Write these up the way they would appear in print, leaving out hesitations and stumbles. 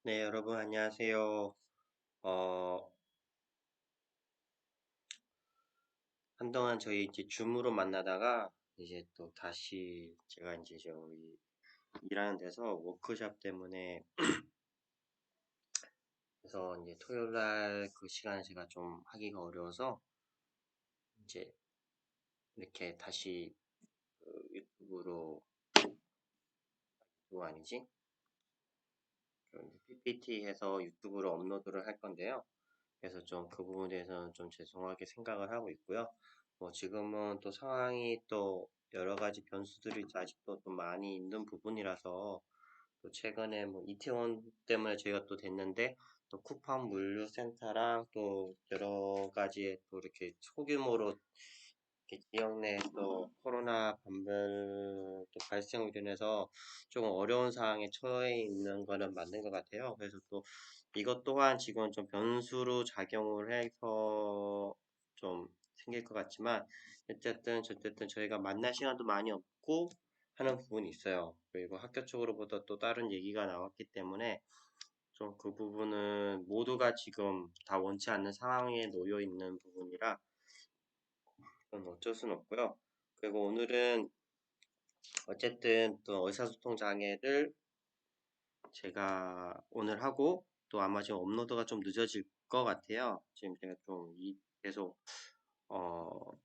네, 여러분 안녕하세요. 어, 한동안 저희 이제 줌으로 만나다가 이제 또 다시 제가 이제 저희 일하는 데서 워크숍 때문에 그래서 이제 토요일 날 그 시간에 제가 좀 하기가 어려워서 이제 이렇게 다시 그 유튜브로 그거 아니지? PPT 해서 유튜브로 업로드를 할 건데요. 그래서 좀 그 부분에 대해서는 좀 죄송하게 생각을 하고 있고요. 뭐 지금은 또 상황이 또 여러 가지 변수들이 아직도 좀 많이 있는 부분이라서 또 최근에 뭐 이태원 때문에 저희가 또 됐는데 또 쿠팡 물류센터랑 또 여러 가지의 또 이렇게 소규모로 이렇게 지역 내에 또 코로나 감별 또 발생으로 인해서 조금 어려운 상황에 처해 있는 거는 맞는 것 같아요. 그래서 또 이것 또한 지금 좀 변수로 작용을 해서 좀 생길 것 같지만 어쨌든 저희가 만날 시간도 많이 없고 하는 부분이 있어요. 그리고 학교 쪽으로부터 또 다른 얘기가 나왔기 때문에 좀 그 부분은 모두가 지금 다 원치 않는 상황에 놓여 있는 부분이라 그건 어쩔 수는 없고요. 그리고 오늘은 어쨌든 또 의사소통 장애를 제가 오늘 하고 또 아마 지금 업로드가 좀 늦어질 것 같아요. 지금 제가 좀 계속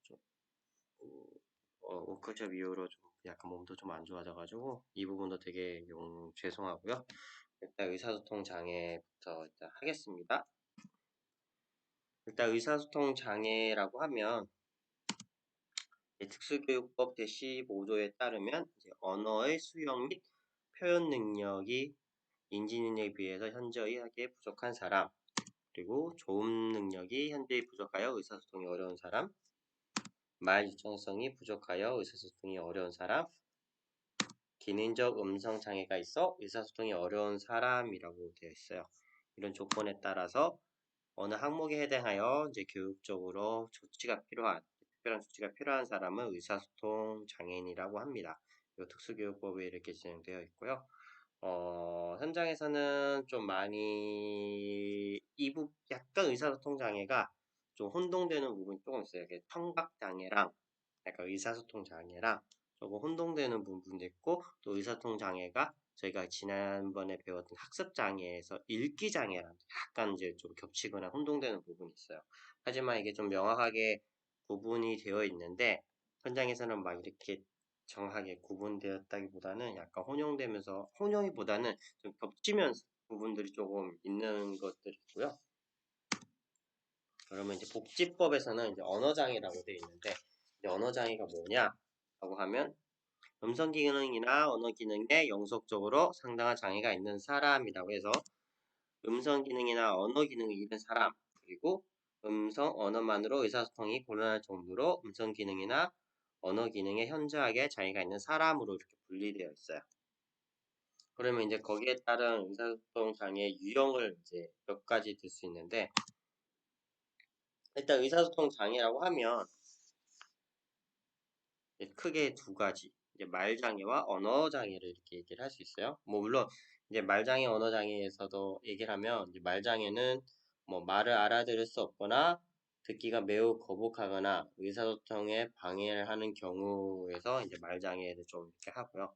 좀 워크숍 이후로 좀 약간 몸도 좀 안 좋아져가지고 이 부분도 되게 죄송하고요. 일단 의사소통 장애부터 일단 하겠습니다. 일단 의사소통 장애라고 하면 특수교육법 제15조에 따르면 언어의 수용 및 표현 능력이 인지 능력에 비해서 현저하게 부족한 사람, 그리고 조음 능력이 현저히 부족하여 의사소통이 어려운 사람, 말 유창성이 부족하여 의사소통이 어려운 사람, 기능적 음성 장애가 있어 의사소통이 어려운 사람이라고 되어 있어요. 이런 조건에 따라서 어느 항목에 해당하여 이제 교육적으로 특별한 조치가 필요한 사람은 의사소통 장애인이라고 합니다. 이 특수교육법에 이렇게 진행되어 있고요. 현장에서는 좀 많이 약간 의사소통 장애가 좀 혼동되는 부분이 조금 있어요. 청각 장애랑 약간 의사소통 장애랑 조금 혼동되는 부분도 있고 또 의사소통 장애가 저희가 지난번에 배웠던 학습 장애에서 읽기 장애랑 약간 이제 좀 겹치거나 혼동되는 부분이 있어요. 하지만 이게 좀 명확하게 구분이 되어 있는데 현장에서는 막 이렇게 정확하게 구분되었다기보다는 약간 혼용이보다는 좀 겹치면서 부분들이 조금 있는 것들이 있고요. 그러면 이제 복지법에서는 이제 언어장애라고 되어 있는데 이제 언어장애가 뭐냐라고 하면 음성 기능이나 언어 기능에 영속적으로 상당한 장애가 있는 사람이라고 해서 음성 기능이나 언어 기능을 잃은 사람, 그리고 음성 언어만으로 의사소통이 곤란할 정도로 음성 기능이나 언어 기능에 현저하게 장애가 있는 사람으로 이렇게 분리되어 있어요. 그러면 이제 거기에 따른 의사소통 장애 유형을 이제 몇 가지 들 수 있는데 일단 의사소통 장애라고 하면 크게 두 가지, 이제 말장애와 언어장애를 이렇게 얘기를 할 수 있어요. 뭐, 물론, 이제 말장애, 언어장애에서도 얘기를 하면, 이제 말장애는 뭐, 말을 알아들을 수 없거나, 듣기가 매우 거북하거나, 의사소통에 방해를 하는 경우에서 이제 말장애를 좀 이렇게 하고요.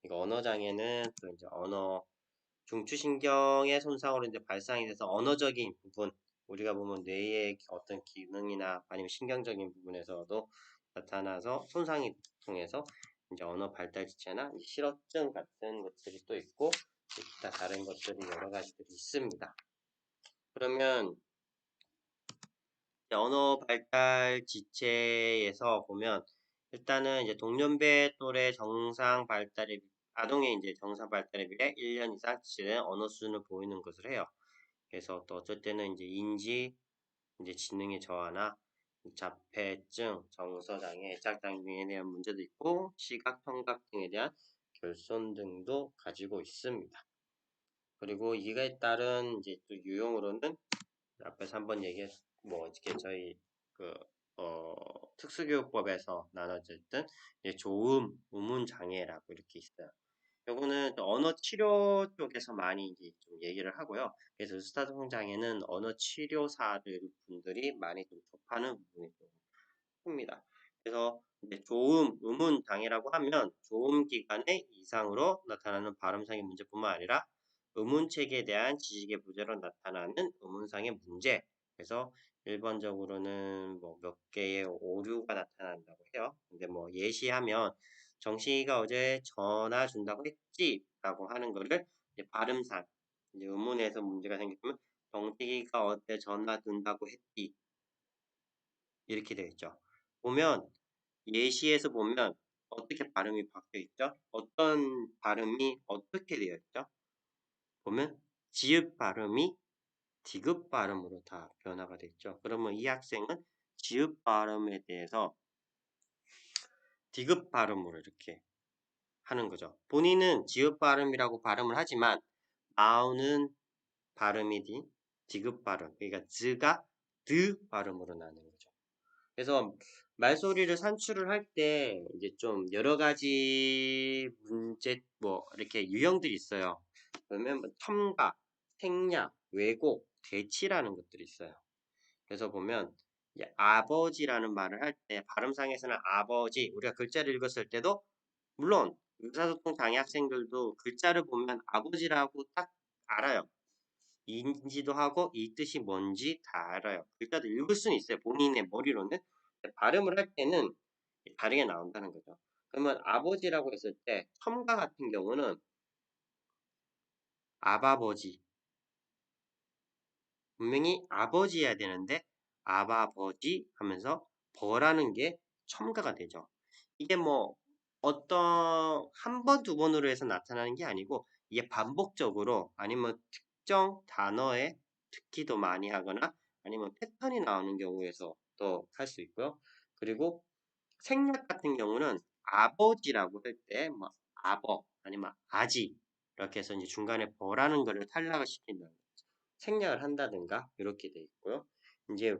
그러니까 언어장애는 또 이제 중추신경의 손상으로 이제 발상이 돼서 언어적인 부분, 우리가 보면 뇌의 어떤 기능이나 아니면 신경적인 부분에서도 나타나서 손상이 통해서 이제 언어 발달 지체나 실어증 같은 것들이 또 있고 기타 다른 것들이 여러 가지들이 있습니다. 그러면 언어 발달 지체에서 보면 일단은 이제 동년배 또래 정상 발달에 아동의 이제 정상 발달에 비해 1년 이상 지체된 언어 수준을 보이는 것을 해요. 그래서 또 어쩔 때는 이제 이제 지능의 저하나 자폐증, 정서장애, 애착장애 등에 대한 문제도 있고 시각, 청각 등에 대한 결손 등도 가지고 있습니다. 그리고 이에 따른 이제 또 유형으로는 앞에서 한번 뭐 이렇게 저희 그 특수교육법에서 나눠졌던 조음, 우문 장애라고 이렇게 있어요. 요거는 언어 치료 쪽에서 많이 이제 좀 얘기를 하고요. 그래서 의사소통 장애는 언어 치료사들 분들이 많이 좀 접하는 부분이 좀 큽니다. 그래서 이제 조음, 음운 장애라고 하면 조음 기관의 이상으로 나타나는 발음상의 문제뿐만 아니라 음운책에 대한 지식의 부재로 나타나는 음운상의 문제. 그래서 일반적으로는 뭐 몇 개의 오류가 나타난다고 해요. 근데 뭐 예시하면 정식이가 어제 전화 준다고 했지라고 하는 거를 이제 발음상 이제 음운에서 문제가 생기면 정식이가 어제 전화 준다고 했지 이렇게 되어 있죠. 보면 예시에서 보면 어떻게 발음이 바뀌어 있죠? 어떤 발음이 어떻게 되어 있죠? 보면 지읒 발음이 디귿 발음으로 다 변화가 됐죠. 그러면 이 학생은 지읒 발음에 대해서 디귿 발음으로 이렇게 하는 거죠. 본인은 지읒 발음이라고 발음을 하지만 나오는 발음이 디귿 발음. 그러니까 즈가 드 발음으로 나는 거죠. 그래서 말소리를 산출을 할 때 이제 좀 여러 가지 문제 뭐 이렇게 유형들이 있어요. 그러면 뭐 첨가, 생략, 왜곡, 대치라는 것들이 있어요. 그래서 보면 이제 아버지라는 말을 할 때 발음상에서는 아버지 우리가 글자를 읽었을 때도 물론 의사소통 장애 학생들도 글자를 보면 아버지라고 딱 알아요. 인지도 하고 이 뜻이 뭔지 다 알아요. 글자도 읽을 수는 있어요. 본인의 머리로는. 발음을 할 때는 다르게 나온다는 거죠. 그러면 아버지라고 했을 때 첨가 같은 경우는 아바버지 분명히 아버지여야 되는데 아바버지 하면서 버라는 게 첨가가 되죠. 이게 뭐 어떤 한 번, 두 번으로 해서 나타나는 게 아니고 이게 반복적으로 아니면 특정 단어에 특히 더 많이 하거나 아니면 패턴이 나오는 경우에서 더 할 수 있고요. 그리고 생략 같은 경우는 아버지라고 할 때 뭐 아버 아니면 아지 이렇게 해서 이제 중간에 버라는 거를 탈락을 시킨다. 생략을 한다든가 이렇게 돼 있고요. 이제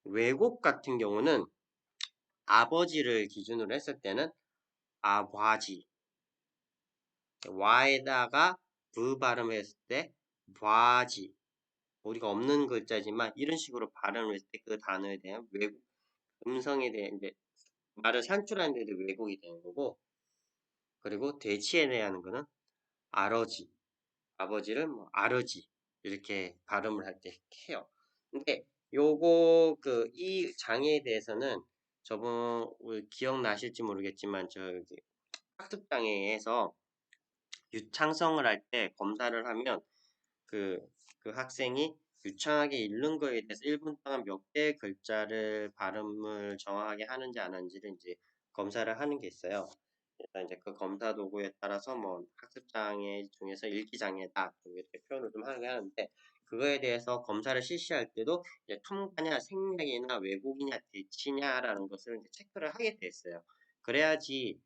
왜곡 같은 경우는 아버지를 기준으로 했을 때는 아바지 와에다가 브 발음을 했을 때 바지 우리가 없는 글자지만 이런 식으로 발음을 했을 때 그 단어에 대한 왜곡 음성에 대한 이제 말을 산출하는 데도 왜곡이 되는 거고 그리고 대치에 대한 거는 아러지 아버지를 뭐 아러지 이렇게 발음을 할 때 해요. 근데 요거 이 장애에 대해서는 저번 기억나실지 모르겠지만 저기 학습 장애에서 유창성을 할 때 검사를 하면 그, 그 학생이 유창하게 읽는 거에 대해서 1분 동안 몇 개의 글자를 발음을 정확하게 하는지 안 하는지를 이제 검사를 하는 게 있어요. 일단 이제 그 검사 도구에 따라서 뭐 학습 장애 중에서 읽기 장애다 이렇게 표현을 좀 하게 하는데 그거에 대해서 검사를 실시할 때도 이제 첨가냐 생략이나 왜곡이냐 대치냐라는 것을 이제 체크를 하게 돼 있어요. 그래야지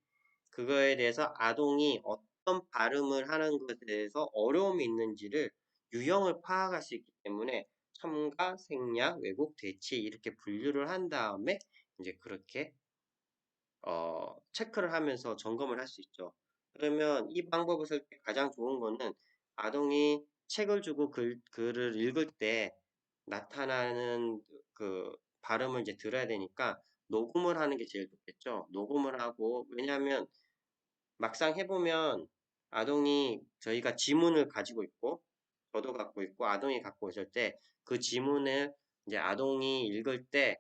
그거에 대해서 아동이 어떤 발음을 하는 것에 대해서 어려움이 있는지를 유형을 파악할 수 있기 때문에 첨가, 생략, 왜곡, 대치 이렇게 분류를 한 다음에 이제 그렇게 체크를 하면서 점검을 할 수 있죠. 그러면 이 방법을 쓸 때 가장 좋은 거는 아동이 책을 주고 글을 읽을 때 나타나는 그 발음을 이제 들어야 되니까 녹음을 하는 게 제일 좋겠죠. 녹음을 하고 왜냐하면 막상 해보면 아동이 저희가 지문을 가지고 있고 저도 갖고 있고 아동이 갖고 있을 때 그 지문을 이제 아동이 읽을 때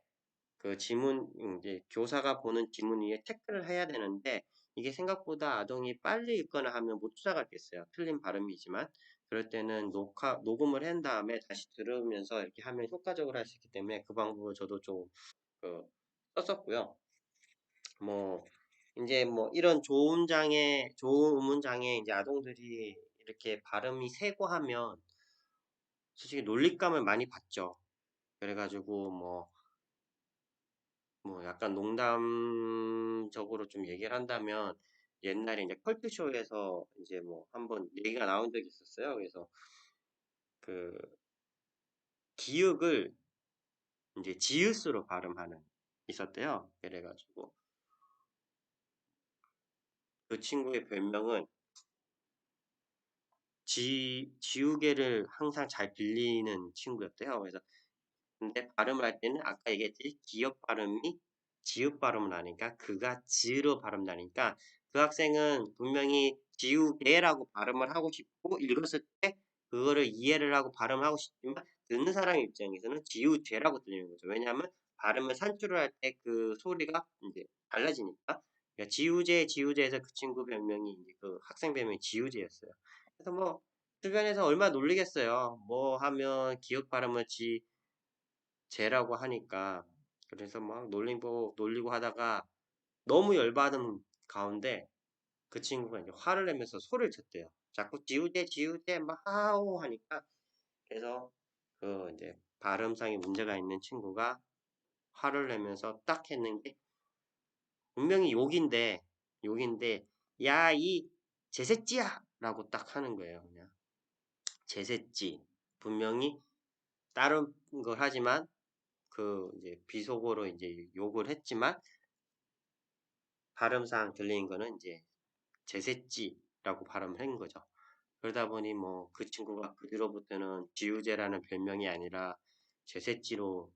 그 지문 이제 교사가 보는 지문 위에 체크를 해야 되는데 이게 생각보다 아동이 빨리 읽거나 하면 못 쫓아가겠어요. 틀린 발음이지만 그럴 때는 녹음을 한 다음에 다시 들으면서 이렇게 하면 효과적으로 할 수 있기 때문에 그 방법을 저도 좀 그, 썼었고요. 뭐 이제 뭐 이런 좋은 장애, 좋은 음운 장애 이제 아동들이 이렇게 발음이 세고 하면 솔직히 놀림감을 많이 받죠. 그래가지고 뭐 약간 농담적으로 좀 얘기를 한다면 옛날에 이제 컬투쇼에서 이제 뭐 한번 얘기가 나온 적이 있었어요. 그래서 그 기역을 이제 지읒으로 발음하는 있었대요. 그래가지고 그 친구의 별명은 지우개를 항상 잘 빌리는 친구였대요. 그래서 근데 발음을 할 때는 아까 얘기했듯이 기역 발음이 지읒 발음을 하니까 그가 즈로 발음 나니까 그 학생은 분명히 지우개라고 발음을 하고 싶고 읽었을 때 그거를 이해를 하고 발음하고 싶지만 듣는 사람 입장에서는 지우죄라고 들리는 거죠. 왜냐하면 발음을 산출을 할 때 그 소리가 이제 달라지니까. 그러니까 지우제에서 그 친구 별명이 이제 그 학생 별명이 지우제였어요. 그래서 뭐 주변에서 얼마나 놀리겠어요. 뭐 하면 기역 발음을 제라고 하니까. 그래서 막 놀리고 하다가 너무 열받은 가운데 그 친구가 이제 화를 내면서 소리를 쳤대요. 자꾸 지우제 막 하오 하니까. 그래서 그 이제 발음상에 문제가 있는 친구가 화를 내면서 딱 했는 게 분명히 욕인데 야 이 제새끼야 라고 딱 하는 거예요. 그냥 제새끼. 분명히 다른 걸 하지만 그 이제 비속어로 이제 욕을 했지만 발음상 들리는 거는 이제 제새찌라고 발음을 한 거죠. 그러다 보니 뭐 그 친구가 그 뒤로부터는 지우제라는 별명이 아니라 제새찌로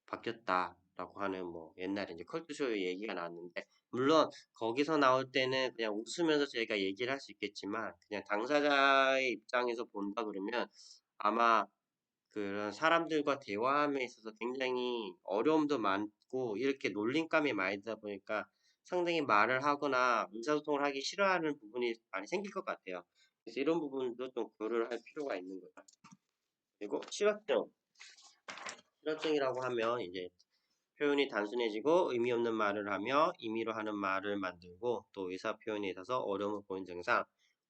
바뀌었다라고 하는 뭐 옛날에 이제 컬투쇼 얘기가 나왔는데 물론 거기서 나올 때는 그냥 웃으면서 저희가 얘기를 할 수 있겠지만 그냥 당사자의 입장에서 본다 그러면 아마 그런 사람들과 대화함에 있어서 굉장히 어려움도 많고 이렇게 놀림감이 많이 되다 보니까 상당히 말을 하거나 의사소통을 하기 싫어하는 부분이 많이 생길 것 같아요. 그래서 이런 부분도 좀 고려를 할 필요가 있는 거죠. 그리고 실어증이라고 하면 이제 표현이 단순해지고 의미 없는 말을 하며 임의로 하는 말을 만들고 또 의사 표현에 있어서 어려움을 보이는 증상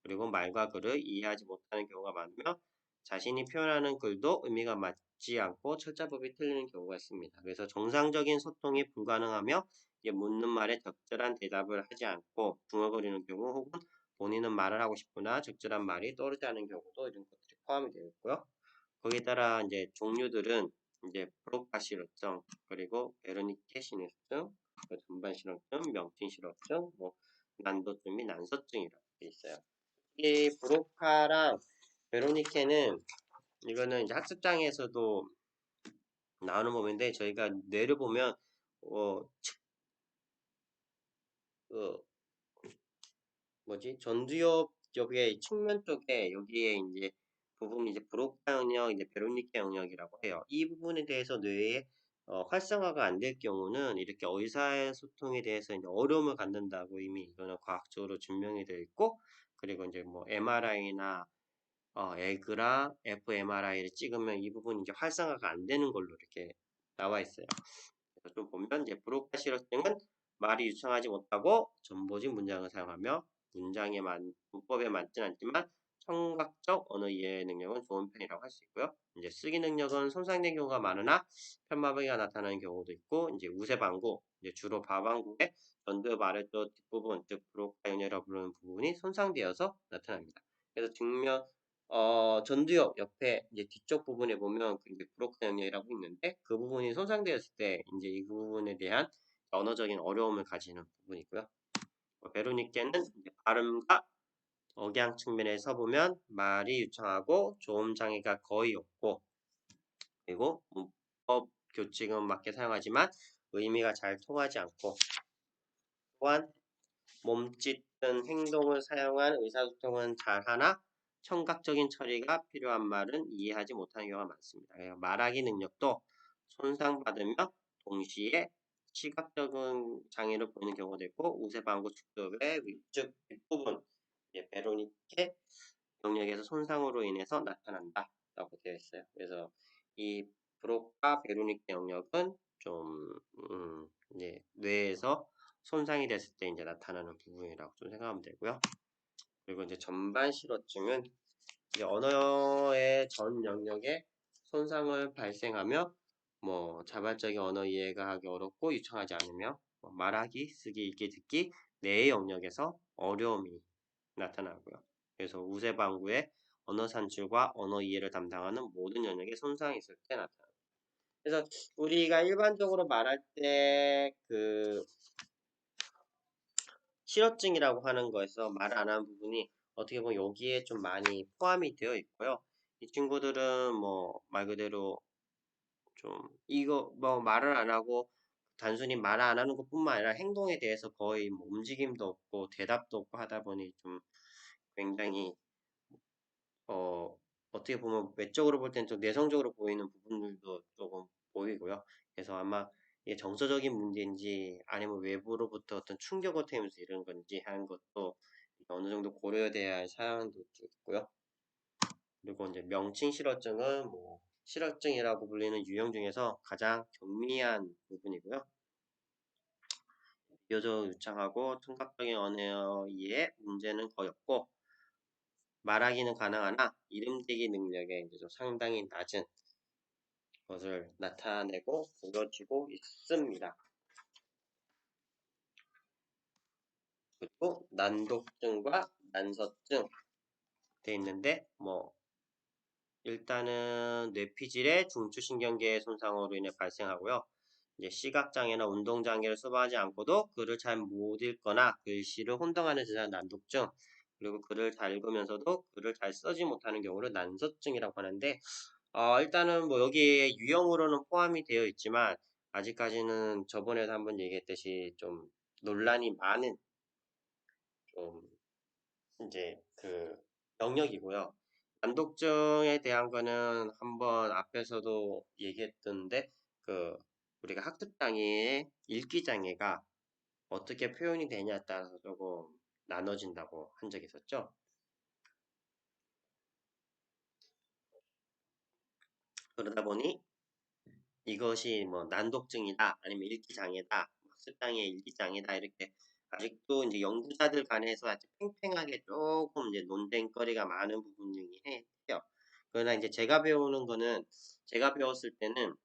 그리고 말과 글을 이해하지 못하는 경우가 많으며 자신이 표현하는 글도 의미가 맞지 않고 철자법이 틀리는 경우가 있습니다. 그래서 정상적인 소통이 불가능하며 묻는 말에 적절한 대답을 하지 않고 중얼거리는 경우 혹은 본인은 말을 하고 싶으나 적절한 말이 떠오르지 않은 경우도 이런 것들이 포함이 되어 있고요. 거기에 따라 이제 종류들은 이제 브로카 실어증, 그리고 베르니케 신우증, 전반 실어증, 명팅 실어증, 뭐 난도증 및 난소증이라고 되어 있어요. 이 브로카랑 베르니케는 이거는 이제 학습장에서도 나오는 법인데 저희가 뇌를 보면 어, 어 전두엽 옆에 측면 쪽에 여기에 이제 부분이 이제 브로카 영역, 이제 베로니케 영역이라고 해요. 이 부분에 대해서 뇌에 활성화가 안 될 경우는 이렇게 의사소통에 대해서 이제 어려움을 갖는다고 이미 이거는 과학적으로 증명이 되어 있고, 그리고 이제 뭐 MRI나 에그랑 fMRI를 찍으면 이 부분이 이제 활성화가 안 되는 걸로 이렇게 나와 있어요. 그래서 좀 보면 이제 브로카 실어증은 말이 유창하지 못하고 전보진 문장을 사용하며 문법에 맞지는 않지만 청각적 언어 이해 능력은 좋은 편이라고 할 수 있고요. 이제 쓰기 능력은 손상된 경우가 많으나 편마비가 나타나는 경우도 있고, 이제 우세방구, 이제 주로 바방구의 전두엽 아래쪽 뒷부분, 즉 브로카 연혈이라고 부르는 부분이 손상되어서 나타납니다. 그래서 전두엽 옆에 이제 뒤쪽 부분에 보면 그 이제 브로큰 영역이라고 있는데 그 부분이 손상되었을 때 이제 이 부분에 대한 언어적인 어려움을 가지는 부분이고요. 베로니케는 이제 발음과 억양 측면에서 보면 말이 유창하고 조음 장애가 거의 없고 그리고 문법 교칙은 맞게 사용하지만 의미가 잘 통하지 않고 또한 몸짓 등 행동을 사용한 의사소통은 잘하나 청각적인 처리가 필요한 말은 이해하지 못하는 경우가 많습니다. 말하기 능력도 손상받으며 동시에 시각적인 장애를 보이는 경우도 있고 우세방구 축도의 위쪽 뒷부분 베로니케 영역에서 손상으로 인해서 나타난다라고 되어 있어요. 그래서 이 브로카 베로니케 영역은 좀 이제 뇌에서 손상이 됐을 때 이제 나타나는 부분이라고 좀 생각하면 되고요. 그리고 이제 전반 실어증은 이제 언어의 전 영역에 손상을 발생하며 뭐 자발적인 언어 이해가 하기 어렵고 유창하지 않으며 말하기, 쓰기, 읽기, 듣기 뇌의 영역에서 어려움이 나타나고요. 그래서 우세방구의 언어 산출과 언어 이해를 담당하는 모든 영역에 손상이 있을 때 나타납니다. 그래서 우리가 일반적으로 말할 때 그 실어증이라고 하는 거에서 말 안 하는 부분이 어떻게 보면 여기에 좀 많이 포함이 되어 있고요. 이 친구들은 뭐 말 그대로 좀 이거 뭐 말을 안 하고 단순히 말 안 하는 것뿐만 아니라 행동에 대해서 거의 뭐 움직임도 없고 대답도 없고 하다 보니 좀 굉장히 어 어떻게 보면 외적으로 볼 때는 좀 내성적으로 보이는 부분들도 조금 보이고요. 그래서 아마 이게 정서적인 문제인지 아니면 외부로부터 어떤 충격을 태우면서 이런 건지 하는 것도 어느 정도 고려돼야 할 사항도 있고요. 그리고 이제 명칭 실어증은 뭐 실어증이라고 불리는 유형 중에서 가장 경미한 부분이고요. 비교적 유창하고 청각적인 언어의 문제는 거의 없고 말하기는 가능하나 이름대기 능력에 이제 좀 상당히 낮은 것을 나타내고 보여지고 있습니다. 그리고 난독증과 난서증 돼 있는데 뭐 일단은 뇌피질의 중추신경계의 손상으로 인해 발생하고요. 이제 시각장애나 운동장애를 수반하지 않고도 글을 잘 못 읽거나 글씨를 혼동하는 증상 난독증, 그리고 글을 잘 읽으면서도 글을 잘 쓰지 못하는 경우를 난서증이라고 하는데 일단은 뭐 여기에 유형으로는 포함이 되어 있지만 아직까지는 저번에도 한번 얘기했듯이 좀 논란이 많은 좀 이제 그 영역이고요. 난독증에 대한 거는 한번 앞에서도 얘기했던데 그 우리가 학습장애의 읽기장애가 어떻게 표현이 되냐에 따라서 조금 나눠진다고 한 적이 있었죠. 그러다 보니 이것이 뭐 난독증이다 아니면 읽기장애다 학습장애 읽기장애다 이렇게 아직도 이제 연구자들 간에서 아주 팽팽하게 조금 이제 논쟁거리가 많은 부분 중에 해요. 그러나 이제 제가 배웠을 때는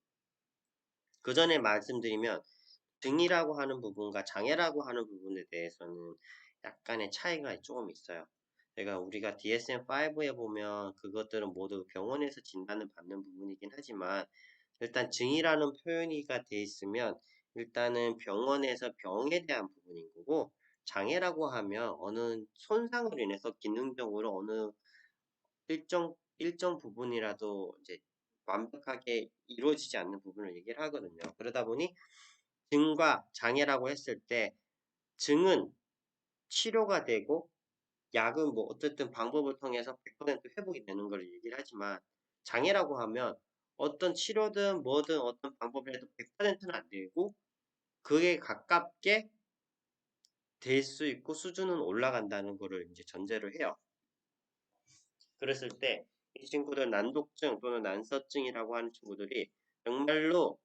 그 전에 말씀드리면 등이라고 하는 부분과 장애라고 하는 부분에 대해서는 약간의 차이가 조금 있어요. 그러니까 우리가 DSM-5에 보면 그것들은 모두 병원에서 진단을 받는 부분이긴 하지만 일단 증이라는 표현이가 돼 있으면 일단은 병원에서 병에 대한 부분인 거고 장애라고 하면 어느 손상으로 인해서 기능적으로 어느 일정 부분이라도 이제 완벽하게 이루어지지 않는 부분을 얘기를 하거든요. 그러다 보니 증과 장애라고 했을 때 증은 치료가 되고 약은 뭐 어쨌든 방법을 통해서 100% 회복이 되는 걸 얘기를 하지만 장애라고 하면 어떤 치료든 뭐든 어떤 방법을 해도 100%는 안 되고 그에 가깝게 될 수 있고 수준은 올라간다는 거를 이제 전제로 해요. 그랬을 때 이 친구들 난독증 또는 난서증이라고 하는 친구들이 정말로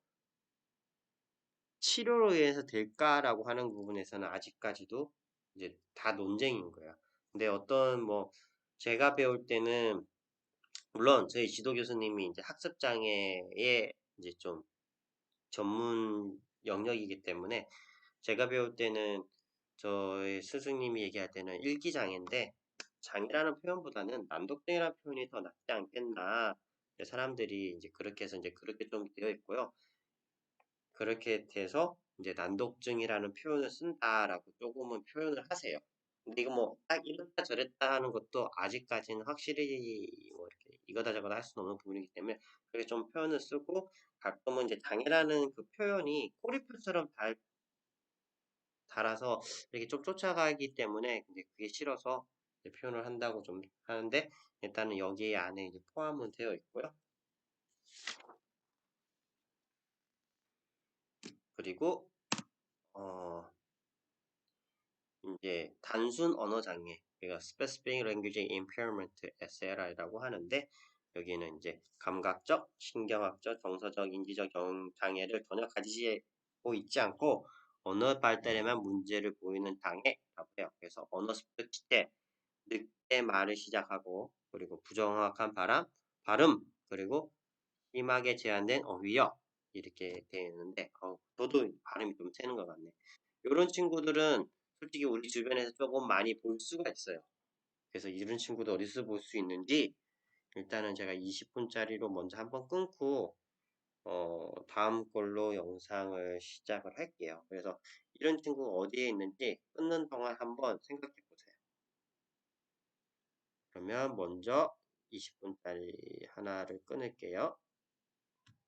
치료로 의해서 될까라고 하는 부분에서는 아직까지도 이제 다 논쟁인 거야. 근데 어떤 뭐 제가 배울 때는 물론 저희 지도 교수님이 이제 학습 장애의 이제 좀 전문 영역이기 때문에 제가 배울 때는 저희 스승님이 얘기할 때는 일기장애인데 장애라는 표현보다는 난독증이라는 표현이 더 낫지 않겠나. 사람들이 이제 그렇게 해서 이제 그렇게 좀 되어 있고요. 그렇게 돼서 이제 난독증이라는 표현을 쓴다라고 조금은 표현을 하세요. 근데 이거 뭐 딱 이렇다 저랬다 하는 것도 아직까지는 확실히 뭐 이렇게 이거다 저거다 할 수는 없는 부분이기 때문에 그렇게 좀 표현을 쓰고 가끔은 이제 장애라는 그 표현이 꼬리표처럼 달아서 이렇게 좀 쫓아가기 때문에 이제 그게 싫어서 이제 표현을 한다고 좀 하는데 일단은 여기 안에 이제 포함은 되어 있고요. 그리고 어 이제 단순 언어 장애, 그러니까 Specific Language Impairment, SLI라고 하는데 여기는 이제 감각적, 신경학적, 정서적, 인지적 장애를 전혀 가지고 있지 않고 언어 발달에만 문제를 보이는 장애라고 해요. 그래서 언어 습득 시대, 늦게 말을 시작하고 그리고 부정확한 발음, 그리고 심하게 제한된 어휘력 이렇게 되어 있는데 저도 발음이 좀 새는 것 같네. 이런 친구들은 솔직히 우리 주변에서 조금 많이 볼 수가 있어요. 그래서 이런 친구도 어디서 볼 수 있는지 일단은 제가 20분짜리로 먼저 한번 끊고 다음 걸로 영상을 시작을 할게요. 그래서 이런 친구가 어디에 있는지 끊는 동안 한번 생각해 보세요. 그러면 먼저 20분짜리 하나를 끊을게요.